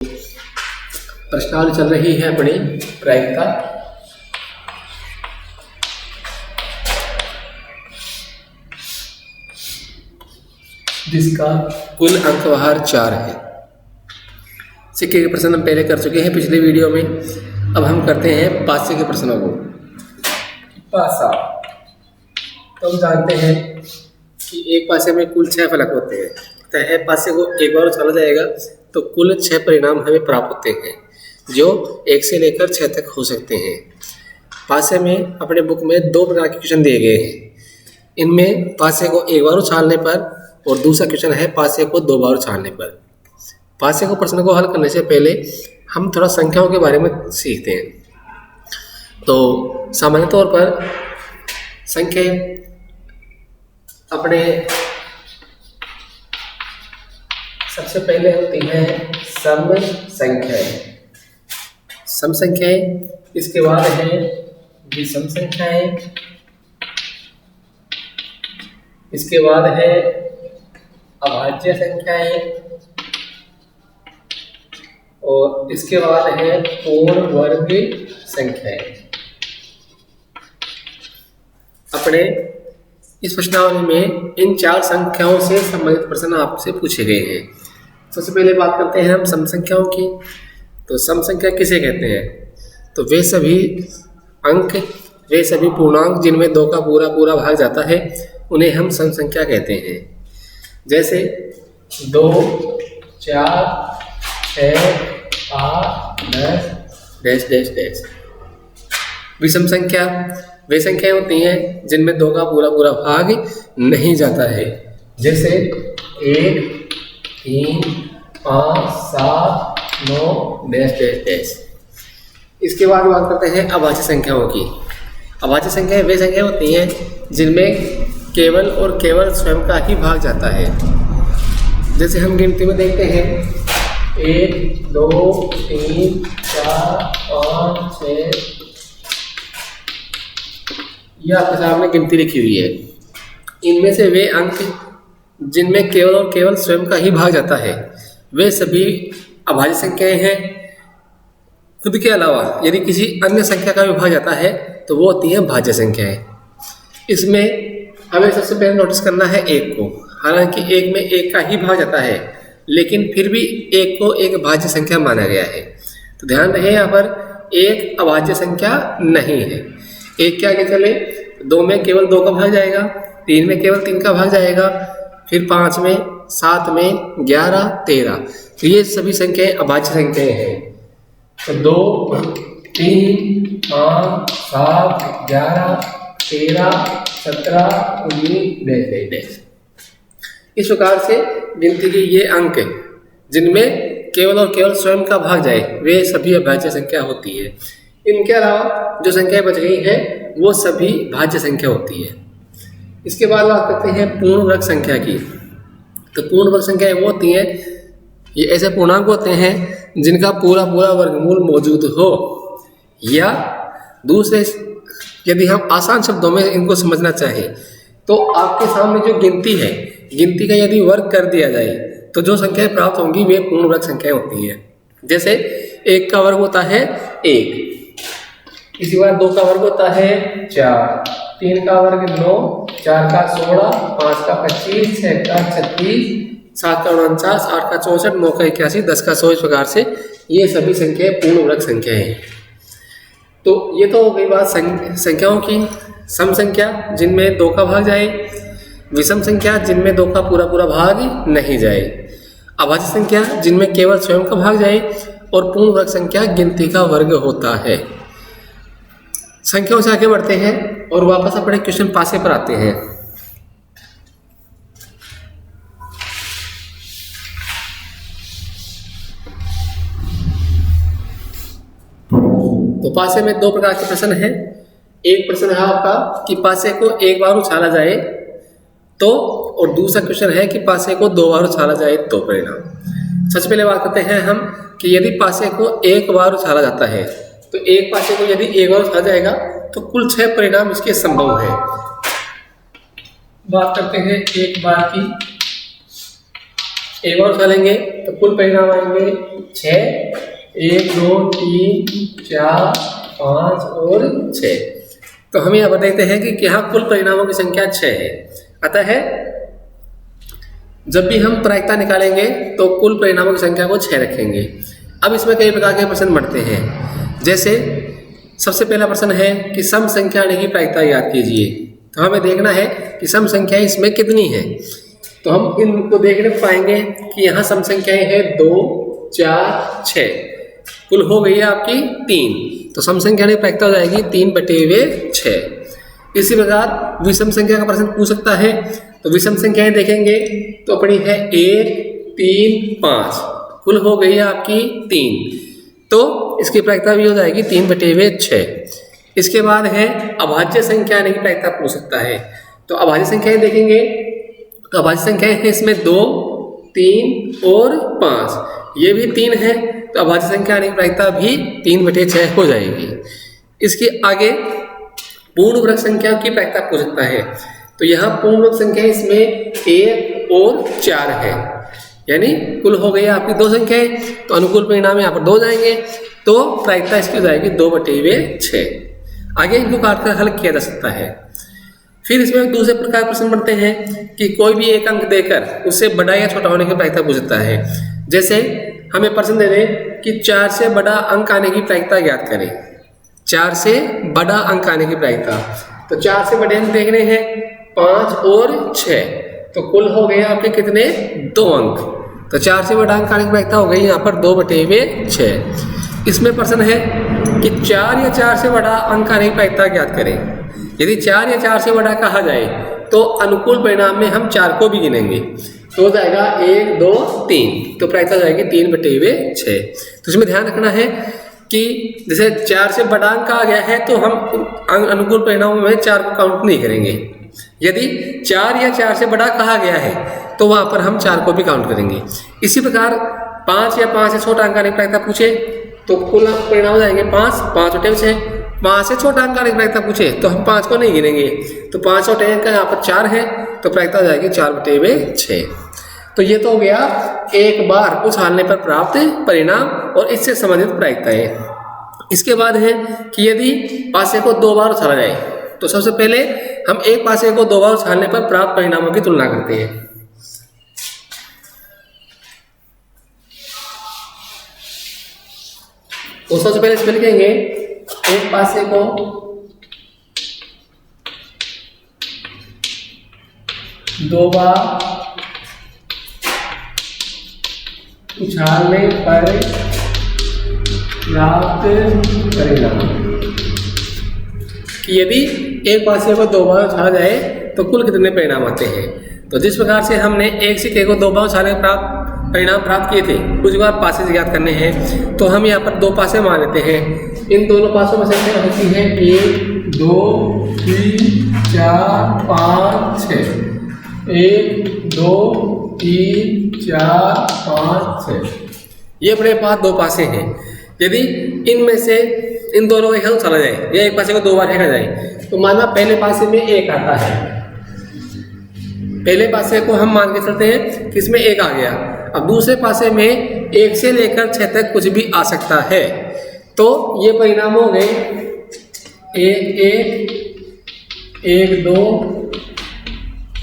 प्रश्नावली चल रही है अपनी प्रायिकता। जिसका कुल अंकवार 4 है। सिक्के के प्रश्न हम पहले कर चुके हैं पिछले वीडियो में। अब हम करते हैं पासे के प्रश्नों को। पासा तो हम जानते हैं कि एक पासे में कुल 6 फलक होते हैं। तय पासे को एक बार उछाला जाएगा तो कुल 6 परिणाम हमें प्राप्त होते हैं, जो 1 से लेकर 6 तक हो सकते हैं। पासे में अपने बुक में 2 प्रकार के क्वेश्चन दिए गए हैं। इनमें पासे को एक बार उछालने पर और दूसरा क्वेश्चन है पासे को 2 बार उछालने पर। पासे को प्रश्न को हल करने से पहले हम थोड़ा संख्याओं के बारे में सीखते हैं। तो सामान्य तौर पर संख्या अपने सबसे पहले होती है सम संख्याएं। सम संख्याएं, इसके बाद है विषम संख्याएं, इसके बाद है अभाज्य संख्याएं और इसके बाद है पूर्ण वर्ग संख्याएं। अपने इस प्रश्नावली में इन 4 संख्याओं से संबंधित प्रश्न आपसे पूछे गए हैं। सबसे पहले बात करते हैं हम सम संख्याओं की। तो सम संख्या किसे कहते हैं? तो वे सभी अंक, वे सभी पूर्णांक जिनमें 2 का पूरा पूरा भाग जाता है, उन्हें हम सम संख्या कहते हैं। जैसे 2, 4, 6, 8, 10 डैश डैश डैश। विषम संख्या वे संख्याएं होती हैं जिनमें 2 का पूरा पूरा भाग नहीं जाता है। जैसे 1, 3, 5, 7, 9 डैश डैश डैश। इसके बाद बात करते हैं अभाज्य संख्याओं की। अभाज्य संख्याएं वे संख्या होती हैं जिनमें केवल और केवल स्वयं का ही भाग जाता है। जैसे हम गिनती में देखते हैं 1, 2, 3, 4, 5, 6। यह आपके सामने गिनती लिखी हुई है। इनमें से वे अंक जिनमें केवल और केवल स्वयं का ही भाग जाता है, वे सभी अभाज्य संख्याएं हैं। खुद के अलावा यदि किसी अन्य संख्या का भी भाग जाता है तो वो होती है भाज्य संख्याएं। इसमें हमें सबसे पहले नोटिस करना है 1 को। हालांकि 1 में 1 का ही भाग जाता है, लेकिन फिर भी 1 को एक भाज्य संख्या माना गया है। तो ध्यान रहे, यहाँ पर 1 अभाज्य संख्या नहीं है। 1 के आगे चले, 2 में केवल 2 का भाग जाएगा, 3 में केवल 3 का भाग जाएगा, फिर 5 में, 7 में, 11, 13। तो ये सभी संख्याएं अभाज्य संख्याएं हैं। तो 2, 3, 5, 7, 11, 13, 17, 19 डैश डैश। इस प्रकार से गिनती के ये अंक जिनमें केवल और केवल स्वयं का भाग जाए, वे सभी अभाज्य संख्या होती है। इनके अलावा जो संख्याएं बच गई हैं वो सभी भाज्य संख्या होती है। इसके बाद बात करते हैं पूर्ण वर्ग संख्या की। तो पूर्ण वर्ग संख्याएं वो होती हैं, ये ऐसे पूर्णांक होते हैं जिनका पूरा पूरा वर्गमूल मौजूद हो, या दूसरे यदि हम आसान शब्दों में इनको समझना चाहें तो आपके सामने जो गिनती है, गिनती का यदि वर्ग कर दिया जाए तो जो संख्याएं प्राप्त होंगी वे पूर्ण वर्ग संख्याएं होती हैं। जैसे 1 का वर्ग होता है 1, इसी बार 2 का वर्ग होता है 4, 3 का वर्ग 9, 4 का 16, 5 का 25, 6 का 36, 7 का 49, 8 का 64, 9 का 81, 10 का 100। इस प्रकार से ये सभी संख्याएं पूर्ण वर्ग संख्याएं हैं। तो ये तो हो गई बात संख्याओं की। सम संख्या जिनमें 2 का भाग जाए, विषम संख्या जिनमें 2 का पूरा पूरा भाग नहीं जाए, अभाज्य संख्या जिनमें केवल स्वयं का भाग जाए, और पूर्ण वर्ग संख्या गिनती का वर्ग होता है। संख्याओं से आगे बढ़ते हैं और वापस अपने क्वेश्चन पासे पर आते हैं। तो पासे में 2 प्रकार के प्रश्न हैं। एक प्रश्न है आपका कि पासे को एक बार उछाला जाए तो, और दूसरा क्वेश्चन है कि पासे को 2 बार उछाला जाए तो परिणाम। सबसे पहले बात करते हैं हम कि यदि पासे को एक बार उछाला जाता है तो एक पासे को यदि एक बार उछाला जाएगा तो कुल 6 परिणाम इसके संभव है। बात करते हैं एक बार की। एक और उछालेंगे तो कुल परिणाम आएंगे 6, 1 2 3 4 5 और 6। तो हम यहाँ पर देखते हैं कि यहाँ कुल परिणामों की संख्या 6 है। अतः जब भी हम प्रायिकता निकालेंगे तो कुल परिणामों की संख्या को 6 रखेंगे। अब इसमें कई प्रकार के प्रश्न बढ़ते हैं। जैसे सबसे पहला प्रश्न है कि सम संख्या आने की प्रायिकता याद कीजिए। तो हमें देखना है कि सम संख्या इसमें कितनी है। तो हम इनको देखने पाएंगे कि यहाँ सम संख्याएं हैं 2 4 6, कुल हो गई है आपकी 3। तो सम संख्या की प्रायिकता हो जाएगी 3/6। इसी प्रकार विषम संख्या का प्रश्न पूछ सकता है। तो विषम संख्याएं देखेंगे तो अपनी है 1 3 5, कुल हो गई है आपकी 3। तो इसकी प्रायिकता भी हो जाएगी 3/6। इसके बाद है अभाज्य संख्या आने की प्रायिकता पूछ सकता है। तो अभाज्य संख्याएं देखेंगे तो अभाज्य संख्याएं हैं इसमें 2 3 और 5, ये भी 3 है। तो अभाज्य संख्या आने की प्रायिकता भी 3/6 हो जाएगी। इसके आगे पूर्ण वर्ग संख्या की प्रायिकता पूछ सकता है। तो यहाँ पूर्ण वर्ग संख्या इसमें 1 और 4 है, यानी कुल हो गई आपकी 2 संख्याएं। तो अनुकूल परिणाम यहाँ पर 2 जाएंगे। तो प्रायिकता इसकी हो जाएगी 2/6। आगे इनको काटकर हल किया जा सकता है। फिर इसमें दूसरे प्रकार प्रश्न बनते हैं कि कोई भी एक अंक देकर उससे बड़ा या छोटा होने की प्रायिकता पूछ सकता है। जैसे हमें प्रश्न दे दे कि 4 से बड़ा अंक आने की प्रायिकता ज्ञात करें। 4 से बड़ा अंक आने की प्रायिकता, तो 4 से बड़े अंक देखने हैं 5 और 6, तो कुल हो गए आपके कितने 2 अंक। तो 4 से बड़ा अंक आने की प्रायिकता हो गई यहाँ पर 2/6। इसमें प्रश्न है कि 4 या 4 से बड़ा अंक आने की प्रायिकता ज्ञात करें। यदि 4 या 4 से बड़ा कहा जाए तो अनुकूल परिणाम में हम 4 को भी गिनेंगे। तो हो जाएगा 1 2 3, तो प्रायिकता हो जाएगी 3/6। तो इसमें ध्यान रखना है कि जैसे 4 से बड़ा अंक आ गया है तो हम अनुकूल परिणामों में 4 को काउंट नहीं करेंगे। यदि 4 या 4 से बड़ा कहा गया है तो वहाँ पर हम 4 को भी काउंट करेंगे। इसी प्रकार 5 या 5 से छोटा अंक आने की प्रायिकता पूछे तो कुल परिणाम हो जाएंगे 5, 5/6। 5 से छोटा अंक आने की प्रायिकता पूछे तो हम 5 को नहीं गिनेंगे। तो 5 छोटे अंक यहाँ पर 4 है, तो प्रायिकता हो जाएगी 4/6। तो ये तो हो गया एक बार उछालने पर प्राप्त परिणाम और इससे संबंधित प्रायिकताएं। इसके बाद है कि यदि पासे को 2 बार उछाला जाए तो सबसे पहले हम एक पासे को 2 बार उछालने पर प्राप्त परिणामों की तुलना करते हैं। तो सबसे पहले इसमें लिखेंगे एक पासे को 2 बार उछालने पर प्राप्त परिणाम, कि यदि एक पासे को 2 बार उछाला जाए तो कुल कितने परिणाम आते हैं। तो जिस प्रकार से हमने एक सिक्के को 2 बार उछालने परिणाम प्राप्त किए थे, कुछ बार पासे से ज्ञात करने हैं। तो हम यहाँ पर 2 पासे मान लेते हैं। इन दोनों पासों में संख्या होती है 1 2 3 4 5 6, 1 2 3 4 5 6, ये अपने पास 2 पासे हैं। यदि इनमें से इन दोनों को एक उछाला जाए या एक पासे को 2 बार फेंका जाए तो माना पहले पासे में 1 आता है। पहले पासे को हम मान के चलते हैं कि इसमें 1 आ गया। अब दूसरे पासे में 1 से लेकर 6 तक कुछ भी आ सकता है। तो ये परिणाम हो गए 1 1 1 2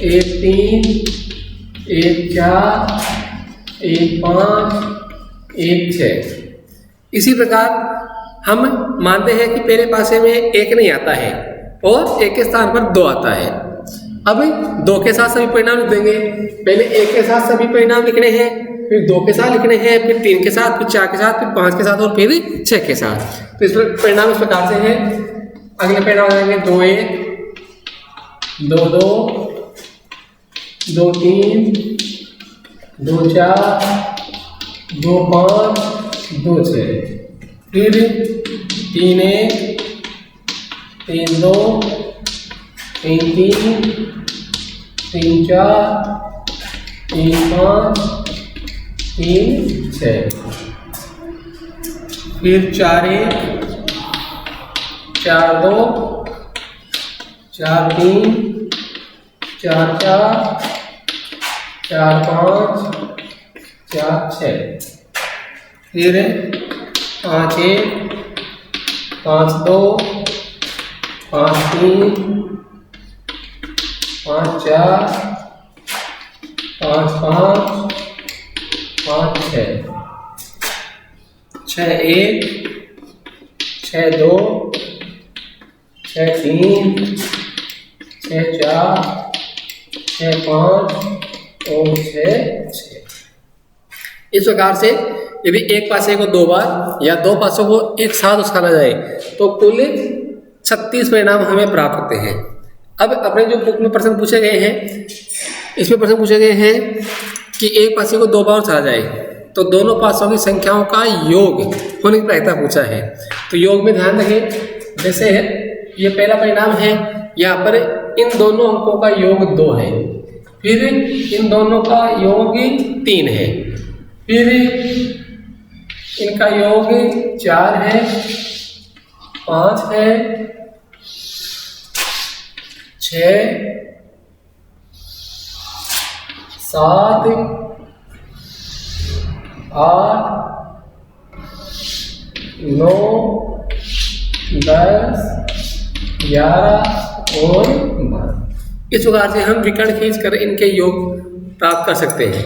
1 3 1 4 1 5 1 6। इसी प्रकार हम मानते हैं कि पहले पासे में 1 नहीं आता है और 1 के स्थान पर 2 आता है। अब 2 के साथ सभी परिणाम लिख देंगे। पहले 1 के साथ सभी परिणाम लिखने हैं, फिर 2 के साथ लिखने हैं, फिर 3 के साथ, फिर 4 के साथ, फिर 5 के साथ और फिर 6 के साथ। तो इस परिणाम इस प्रकार से हैं। अगले परिणाम आएंगे 2 1 2 2 2 3 2 4 2 5 2 6, फिर 3 1 3 2 3 3 3 4 3 5 3 6, फिर 4 1 4 2 4 3 4 4 4 5 4 6, फिर 5 1 5 2 5 3 5 4 5 5 5 6, 6 1 6 2 6 3 6 4 6 5 और 6 6। इस प्रकार से यदि एक पासे को 2 बार या 2 पासों को एक साथ उछाला जाए तो कुल 36 परिणाम हमें प्राप्त होते हैं। अब अपने जो बुक में प्रश्न पूछे गए हैं, इसमें प्रश्न पूछे गए हैं कि एक पासे को 2 बार उछाला जाए तो दोनों पासों की संख्याओं का योग होने की प्रायिकता पूछा है। तो योग में ध्यान रखें, जैसे ये पहला परिणाम है, यहाँ पर इन दोनों अंकों का योग 2 है, फिर इन दोनों का योग 3 है, फिर इनका योग 4 है, 5 है, 6 7 8 9 10 11 और 12। इस प्रकार से हम विकर्ण खींचकर इनके योग प्राप्त कर सकते हैं।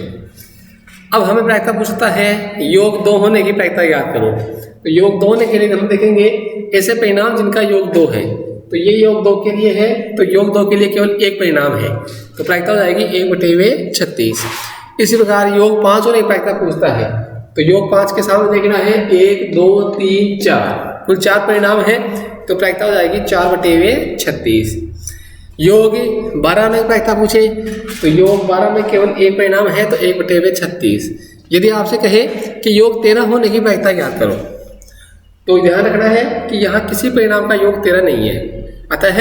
अब हमें प्रायिकता पूछता है योग 2 होने की प्रायिकता याद करो। तो योग 2 होने के लिए हम देखेंगे ऐसे परिणाम जिनका योग 2 है। तो ये योग 2 के लिए है, तो योग 2 के लिए केवल एक परिणाम है, तो प्रायिकता हो जाएगी 1/36। इसी प्रकार योग 5 होने की प्रायिकता पूछता है, तो योग 5 के सामने देखना है 1 2 3 4, कुल 4 परिणाम है, तो प्रायिकता हो जाएगी 4/36। योग 12 में प्रायिकता पूछे तो योग 12 में केवल एक परिणाम है, तो 1/36। यदि आपसे कहे कि योग 13 होने की प्रायिकता याद करो, तो ध्यान रखना है कि यहाँ किसी परिणाम का योग 13 नहीं है, अतः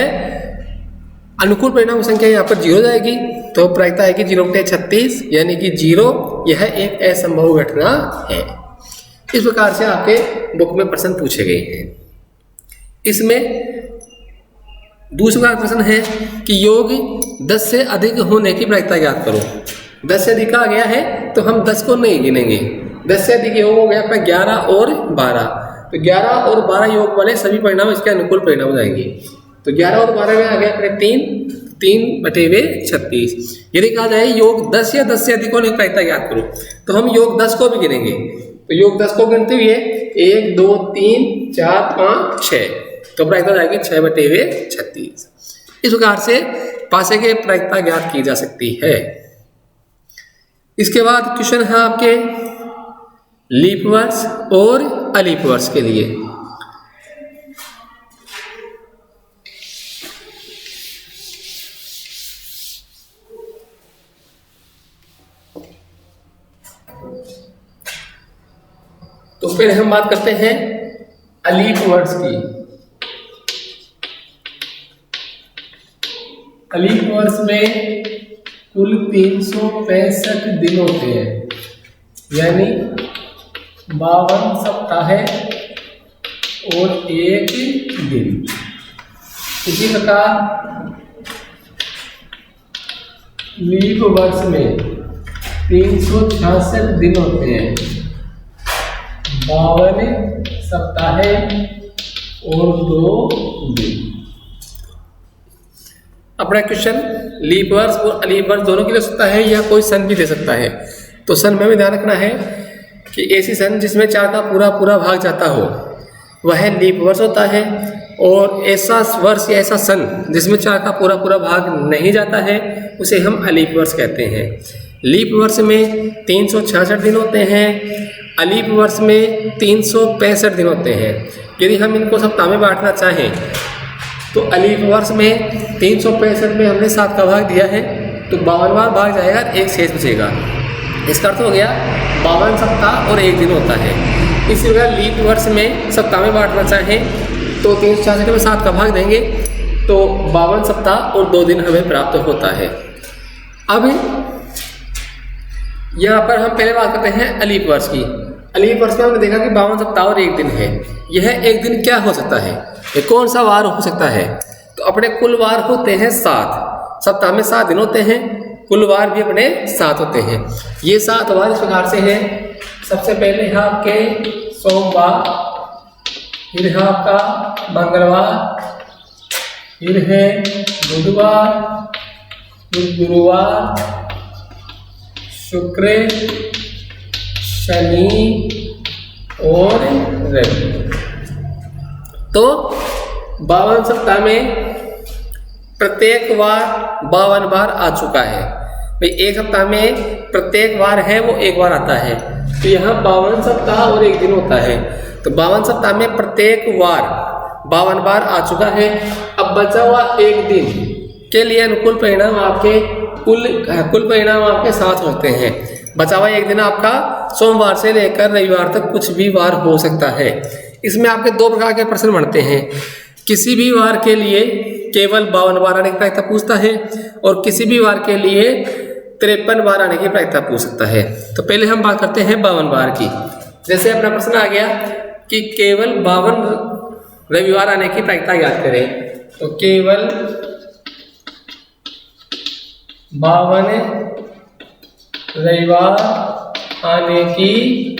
अनुकूल परिणाम की संख्या यहाँ पर 0 जाएगी, तो प्रायिकता है कि 0/36 यानी कि 0 यह एक असंभव घटना है। इस प्रकार से आपके बुक में प्रश्न पूछे गए हैं। इसमें दूसरा प्रश्न है कि योग 10 से अधिक होने की प्रायिकता याद करो। 10 से अधिक आ गया है तो हम 10 को नहीं गिनेंगे। 10 से अधिक योग हो गया आपका 11 और 12, तो 11 और 12 योग वाले सभी परिणाम इसके अनुकूल परिणाम हो जाएंगे। तो 11 और 12 में आ गया अपने 3/36। यदि कहा जाए योग 10 या 10 से अधिक होने की प्रायिकता याद करो, तो हम योग 10 को भी गिनेंगे। तो योग 10 को गिनते हुए 1 2 3 4 5 6, तो प्रायिकता जाएगी 6/36। इस प्रकार से पासे के प्रायिकता ज्ञात की जा सकती है। इसके बाद क्वेश्चन है आपके लीप वर्ष और अलीप वर्ष के लिए। तो फिर हम बात करते हैं अलीप वर्ष की। अलीप वर्ष में कुल 365 दिन होते हैं, यानी 52 सप्ताह और 1 दिन। इसी प्रकार लीप वर्ष में 366 दिन होते हैं, 52 सप्ताह और 2 दिन। अपना क्वेश्चन लीप वर्ष और अलीप वर्ष दोनों के लिए सकता है या कोई सन भी दे सकता है। तो सन में भी ध्यान रखना है कि ऐसी सन जिसमें 4 का पूरा भाग जाता हो वह लीप वर्ष होता है, और ऐसा वर्ष या ऐसा सन जिसमें 4 का पूरा भाग नहीं जाता है उसे हम अलीप वर्ष कहते हैं। लीप वर्ष में 366 दिन होते हैं, अलीप वर्ष में 365 दिन होते हैं। यदि हम इनको सप्ताह में बांटना चाहें तो अलीप वर्ष में 365 में हमने 7 का भाग दिया है, तो 52वां भाग जाएगा, 1 शेष बचेगा। इसका अर्थ हो गया 52 सप्ताह और 1 दिन होता है। इसी प्रकार लीप वर्ष में सप्ताह में बांटना चाहें तो 366 में 7 का भाग देंगे, तो 52 सप्ताह और 2 दिन हमें प्राप्त होता है। अब यहाँ पर हम पहले बात करते हैं अलीप वर्ष की। अलीप वर्ष में हमने देखा कि 52 सप्ताह और 1 दिन है। यह 1 दिन क्या हो सकता है, ये कौन सा वार हो सकता है? तो अपने कुल वार होते हैं 7, सप्ताह में 7 दिन होते हैं, कुल वार भी अपने 7 होते हैं। ये 7 वार इस प्रकार से हैं। सबसे पहले है आपके सोमवार, फिर है आपका मंगलवार, फिर है बुधवार, फिर गुरुवार, शुक्र, शनि और रवि। तो 52 सप्ताह में प्रत्येक वार 52 बार आ चुका है भाई। एक सप्ताह में प्रत्येक वार है वो एक बार आता है, तो यहाँ 52 सप्ताह और एक दिन होता है। तो 52 सप्ताह में प्रत्येक वार 52 बार आ चुका है। अब बचा हुआ एक दिन के लिए अनुकूल परिणाम आपके कुल परिणाम आपके 7 होते हैं। बचा हुआ एक दिन आपका सोमवार से लेकर रविवार तक कुछ भी वार हो सकता है। इसमें आपके 2 प्रकार के प्रश्न बनते हैं। किसी भी वार के लिए केवल 52 बार आने की प्रायिकता पूछता है और किसी भी वार के लिए 53 बार आने की प्रायिकता पूछ सकता है। तो पहले हम बात करते हैं 52 बार की। जैसे अपना प्रश्न आ गया कि केवल 52 रविवार आने की प्रायिकता याद करें, तो केवल 52 रविवार आने की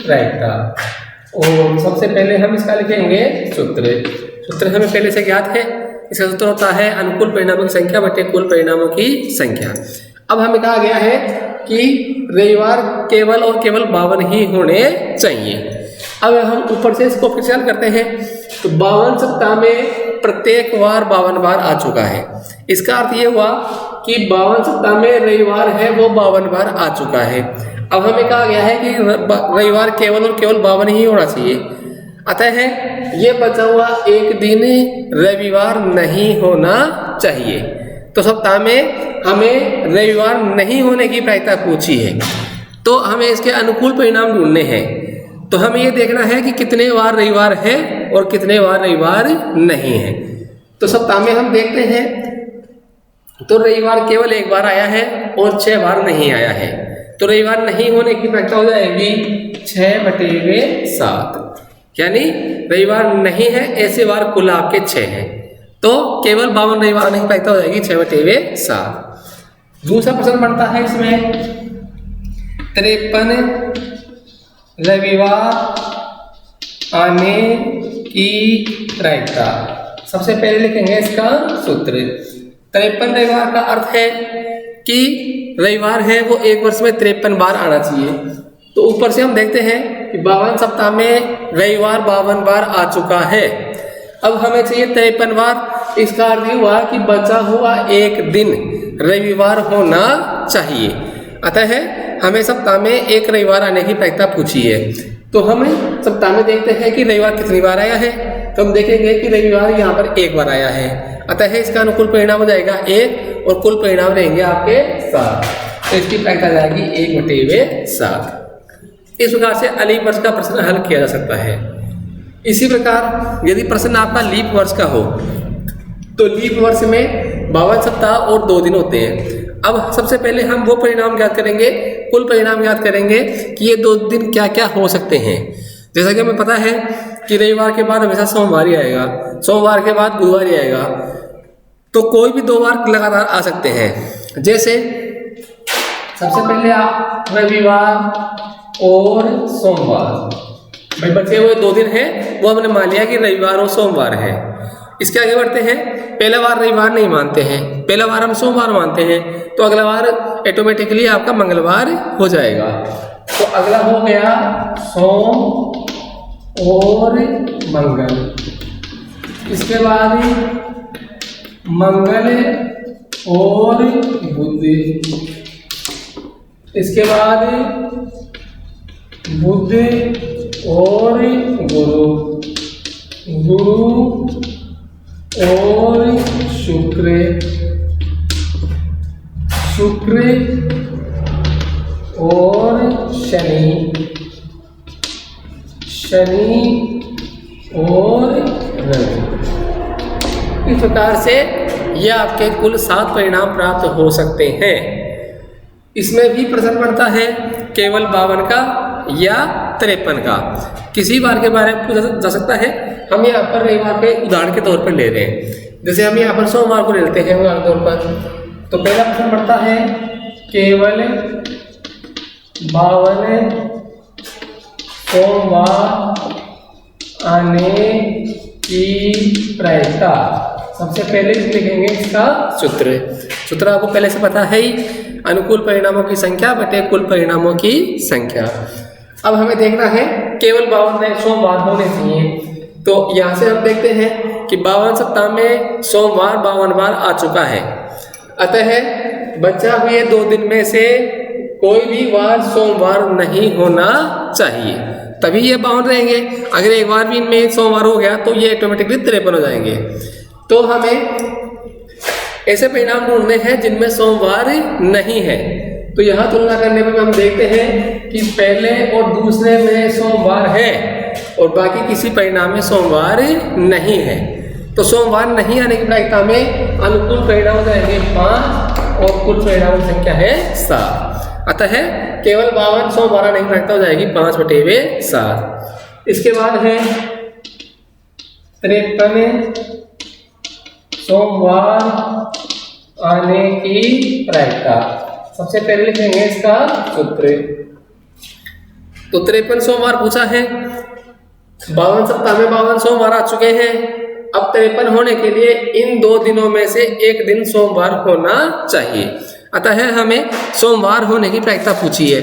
प्रायिकता। और सबसे पहले हम इसका लिखेंगे सूत्र हमें पहले से ज्ञात है। इसका सूत्र होता है अनुकूल परिणामों की संख्या बटे कुल परिणामों की संख्या। अब हमें कहा गया है कि रविवार केवल और केवल 52 ही होने चाहिए। अब हम ऊपर से इसको फिर से हल करते हैं, तो 52 सप्ताह में प्रत्येक वार 52 बार आ चुका है। इसका अर्थ ये हुआ कि 52 सप्ताह में रविवार है वो 52 बार आ चुका है। अब हमें कहा गया है कि रविवार केवल और केवल 52 ही होना चाहिए। अतः ये बचा हुआ एक दिन रविवार नहीं होना चाहिए। तो सप्ताह में हमें रविवार नहीं होने की प्रायिकता पूछी है, तो हमें इसके अनुकूल परिणाम ढूंढने हैं। तो हमें ये देखना है कि कितने वार रविवार है और कितने वार रविवार नहीं है। तो सप्ताह में हम देखते हैं तो रविवार केवल एक बार आया है और 6 बार नहीं आया है। तो रविवार नहीं होने की प्रायिकता हो जाएगी 6/7, यानी रविवार नहीं है ऐसे वार कुल आपके 6 हैं। तो केवल 52 रविवार आने की प्रायिकता हो जाएगी 6/7। दूसरा प्रश्न बनता है इसमें 53 रविवार आने की प्रायिकता। सबसे पहले लिखेंगे इसका सूत्र। 53 रविवार का अर्थ है कि रविवार है वो एक वर्ष में 53 बार आना चाहिए। तो ऊपर से हम देखते हैं कि 52 सप्ताह में रविवार 52 बार आ चुका है। अब हमें चाहिए 53 बार। इसका अर्थ ये हुआ कि बचा हुआ एक दिन रविवार होना चाहिए। अतः हमें सप्ताह में एक रविवार आने की प्रायिकता पूछी है। तो हम सप्ताह में देखते हैं कि रविवार कितनी बार आया है, तो हम देखेंगे कि रविवार यहाँ पर एक बार आया है। अतः इसका अनुकूल परिणाम हो जाएगा 1 और कुल परिणाम रहेंगे आपके 7। तो इसकी प्रायिकता आ जाएगी 1/7। इस प्रकार से अलीप वर्ष का प्रश्न हल किया जा सकता है। इसी प्रकार यदि प्रश्न आपका लीप वर्ष का हो तो लीप वर्ष में 52 सप्ताह और 2 दिन होते हैं। अब सबसे पहले हम वो परिणाम याद करेंगे, कुल परिणाम याद करेंगे कि ये 2 दिन क्या क्या हो सकते हैं। जैसा कि हमें पता है कि रविवार के बाद हमेशा सोमवार ही आएगा, सोमवार के बाद बुधवार ही आएगा। तो कोई भी 2 बार लगातार आ सकते हैं। जैसे सबसे पहले आप रविवार और सोमवार, भाई बचे हुए 2 दिन हैं वो हमने मान लिया कि रविवार और सोमवार है। इसके आगे बढ़ते हैं। पहला वार रविवार नहीं मानते हैं, पहला वार हम सोमवार मानते हैं, तो अगला वार ऑटोमेटिकली आपका मंगलवार हो जाएगा। तो अगला हो गया सोम और मंगल। इसके बाद मंगल और बुध। इसके बाद बुध और गुरु, गुरु और शुक्र, शुक्र और शनि, शनि और रवि। इस प्रकार से यह आपके कुल 7 परिणाम प्राप्त हो सकते हैं। इसमें भी प्रश्न बनता है केवल 52 का या 53 का। किसी बार के बारे में पूछा जा सकता है। हम यहाँ पर रविवार के उदाहरण के तौर पर ले रहे हैं। जैसे हम यहाँ पर सोमवार को ले लेते हैं उदाहरण के तौर पर। तो पहला प्रश्न पड़ता है केवल 52 सोमवार आने की प्रायिकता। सबसे पहले लिखेंगे इसका सूत्र आपको पहले से पता है ही, अनुकूल परिणामों की संख्या बटे कुल परिणामों की संख्या। अब हमें देखना है केवल 52 सोमवार होने चाहिए। तो यहाँ से हम देखते हैं कि 52 सप्ताह में सोमवार 52 बार आ चुका है, अतः बचा हुए 2 दिन में से कोई भी वार सोमवार नहीं होना चाहिए, तभी ये 52 रहेंगे। अगर एक बार भी इनमें सोमवार हो गया तो ये ऑटोमेटिकली 53 हो जाएंगे। तो हमें ऐसे परिणाम ढूंढने हैं जिनमें सोमवार नहीं है। तो यहाँ तुलना करने में हम देखते हैं कि पहले और दूसरे में सोमवार है और बाकी किसी परिणाम में सोमवार नहीं है। तो सोमवार नहीं आने की प्रायिकता में अनुकूल परिणाम हो जाएंगे 5 और कुल परिणाम की संख्या है 7। अतः केवल 52 सोमवार आने की प्रायिकता हो जाएगी 5/7। इसके बाद है 53 सोमवार आने की प्रायिकता। सबसे पहले लिखेंगे इसका सूत्र। तो 53 सोमवार पूछा है, 52 सप्ताह में 52 सोमवार आ चुके हैं। अब 53 होने के लिए इन 2 दिनों में से एक दिन सोमवार होना चाहिए, अतः हमें सोमवार होने की प्रायिकता पूछी है।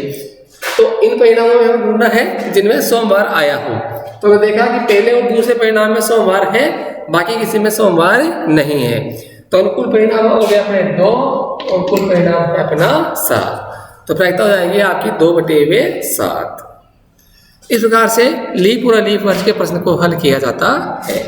तो इन परिणामों में हमें ढूंढना है जिनमें सोमवार आया हो। तो हमने देखा कि पहले और दूसरे परिणाम में सोमवार है, बाकी किसी में सोमवार नहीं है। तो अनुकूल परिणाम हो गया अपने 2 और कुल परिणाम है अपना 7। तो प्रायिकता हो जाएगी आपकी 2/7। इस प्रकार से पूरा लीप वर्ष के प्रश्न को हल किया जाता है।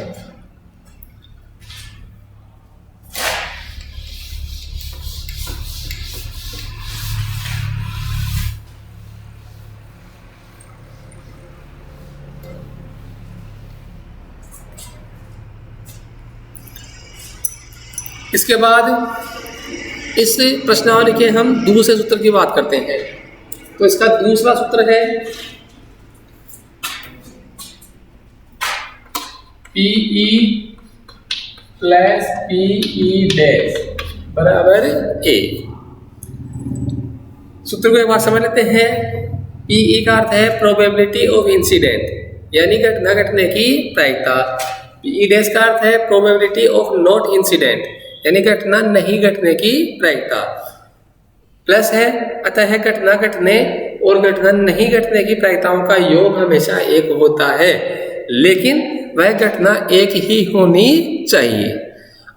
इसके बाद इस प्रश्नावली के हम दूसरे सूत्र की बात करते हैं। तो इसका दूसरा सूत्र है PE + PE' बराबर A। सूत्र को एक बार समझ लेते हैं। PE का अर्थ है प्रोबेबिलिटी ऑफ इंसिडेंट, यानी घटना घटने की प्रायिकता। PE' का अर्थ है प्रोबेबिलिटी ऑफ नॉट इंसिडेंट, यानी घटना नहीं घटने की प्रायिकता। प्लस है, अतः घटना घटने और घटना नहीं घटने की प्रायिकताओं का योग हमेशा 1 होता है, लेकिन वह घटना एक ही होनी चाहिए।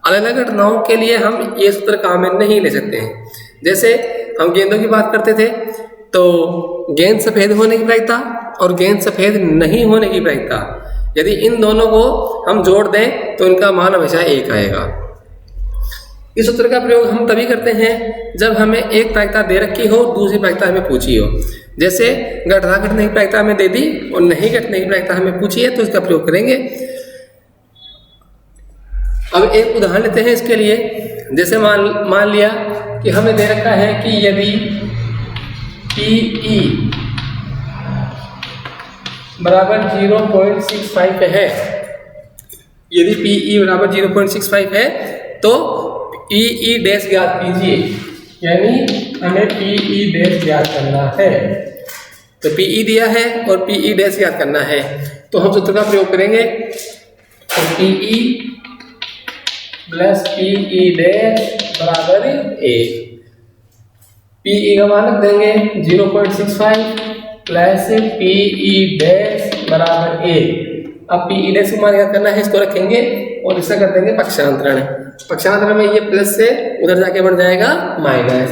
अलग अलग घटनाओं के लिए हम ये सूत्र काम में नहीं ले सकते हैं। जैसे हम गेंदों की बात करते थे, तो गेंद सफेद होने की प्रायिकता और गेंद सफेद नहीं होने की प्रायिकता, यदि इन दोनों को हम जोड़ दें तो इनका मान हमेशा 1 आएगा। इस सूत्र का प्रयोग हम तभी करते हैं जब हमें एक प्रायिकता दे रखी हो, दूसरी प्रायिकता हमें पूछी हो। जैसे घटना घटने की प्रायिकता हमें दे दी और नहीं घटने की प्रायिकता हमें पूछी है, तो इसका प्रयोग करेंगे। अब एक उदाहरण लेते हैं इसके लिए। जैसे मान लिया कि हमें दे रखा है कि यदि PE बराबर 0.65 है, यदि PE बराबर 0.65 है तो PE' ज्ञात कीजिए, यानी हमें PE' ज्ञात करना है। तो PE दिया है और PE' ज्ञात करना है, तो हम सूत्र का प्रयोग करेंगे। तो PE + PE' बराबर A। PE का मान रख देंगे 0.65 + PE' बराबर A। अब PE' का मान ज्ञात करना है, इसको रखेंगे और इसका कर देंगे पक्षांतरण। पक्षांतरण में ये प्लस से उधर जाके बन जाएगा माइनस,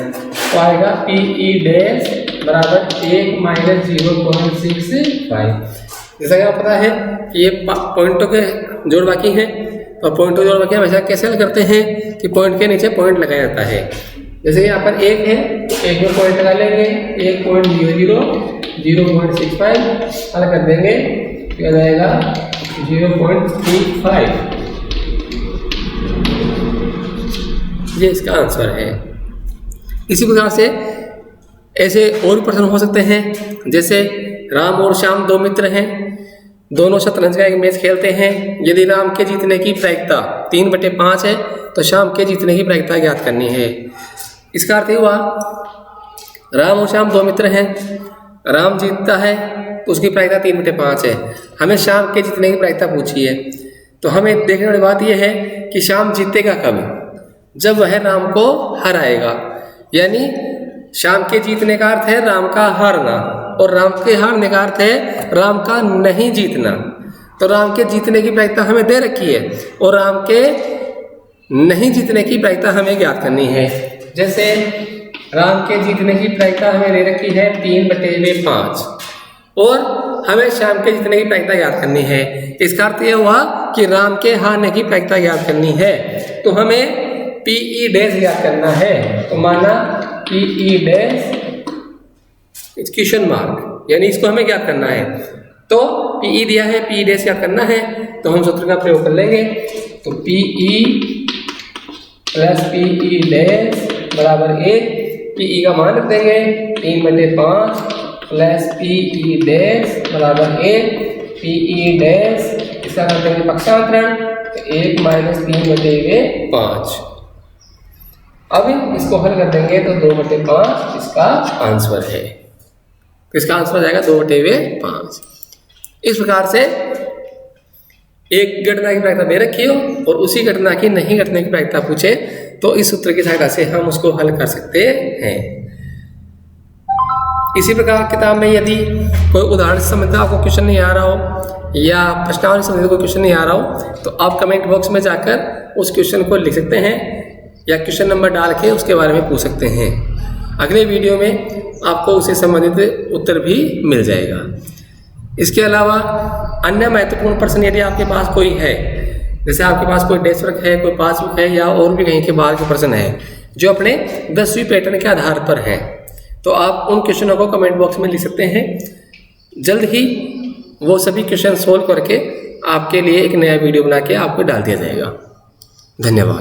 तो आएगा PE' बराबर 1 - 0.65। जैसा कि आपको पता है कि ये पॉइंटों के जोड़ बाकी हैं, तो पॉइंटों जोड़ बाकी हमेशा कैसे हल करते हैं कि पॉइंट के नीचे पॉइंट लगाया जाता है। जैसे यहाँ पर 1 है, 1 में पॉइंट लगा लेंगे, 1.00 0.65 हल कर देंगे, क्या जाएगा 0.35। ये इसका आंसर है। इसी प्रकार से ऐसे और प्रश्न हो सकते हैं। जैसे राम और श्याम 2 मित्र हैं, दोनों शतरंज का एक मैच खेलते हैं। यदि राम के जीतने की प्रायिकता 3/5 है तो श्याम के जीतने की प्रायिकता ज्ञात करनी है। इसका अर्थ हुआ राम और श्याम दो मित्र हैं। राम जीतता है तो उसकी प्रायिकता 3/5 है। हमें श्याम के जीतने की प्रायिकता पूछी है, तो हमें देखने वाली बात यह है कि श्याम जीतेगा कब? जब वह राम को हराएगा। यानी श्याम के जीतने का अर्थ है राम का हारना, और राम के हारने का अर्थ है राम का नहीं जीतना। तो राम के जीतने की प्रायिकता हमें दे रखी है और राम के नहीं जीतने की प्रायिकता हमें ज्ञात करनी है। जैसे राम के जीतने की प्रायिकता हमें दे रखी है 3/5 और हमें श्याम के जीतने की प्रायिकता ज्ञात करनी है। इसका अर्थ यह हुआ कि राम के हारने की प्रायिकता ज्ञात करनी है, तो हमें PE डैश ज्ञात करना है। तो माना PE डैश क्वेश्चन मार्क, यानी इसको हमें ज्ञात करना है। तो PE दिया है, PE डैश ज्ञात करना है, तो हम सूत्र का प्रयोग कर लेंगे। तो PE प्लस PE डैश बराबर 1। PE का मान रख देंगे 3/5 प्लस PE डैश बराबर 1। PE डैश इसका कर देंगे पक्षांतरण, तो 1 - 3/5। अब इसको हल कर देंगे तो 2/5 इसका आंसर है। इसका आंसर आ जाएगा 2/5। इस प्रकार से एक घटना की प्रायिकता दे रखी हो और उसी घटना की नहीं घटने की प्रायिकता पूछे तो इस सूत्र की सहायता से हम उसको हल कर सकते हैं। इसी प्रकार किताब में यदि कोई उदाहरण से संबंधित आपको क्वेश्चन नहीं आ रहा हो या प्रश्नावली से संबंधित कोई क्वेश्चन नहीं आ रहा हो, तो आप कमेंट बॉक्स में जाकर उस क्वेश्चन को लिख सकते हैं या क्वेश्चन नंबर डाल के उसके बारे में पूछ सकते हैं। अगले वीडियो में आपको उससे संबंधित उत्तर भी मिल जाएगा। इसके अलावा अन्य महत्वपूर्ण प्रश्न यदि आपके पास कोई है, जैसे आपके पास कोई डेस्क वर्क है, कोई पासबुक है या और भी कहीं के बाहर के प्रश्न है जो अपने 10वीं पैटर्न के आधार पर हैं, तो आप उन क्वेश्चनों को कमेंट बॉक्स में लिख सकते हैं। जल्द ही वो सभी क्वेश्चन सोल्व करके आपके लिए एक नया वीडियो बना के आपको डाल दिया जाएगा। धन्यवाद।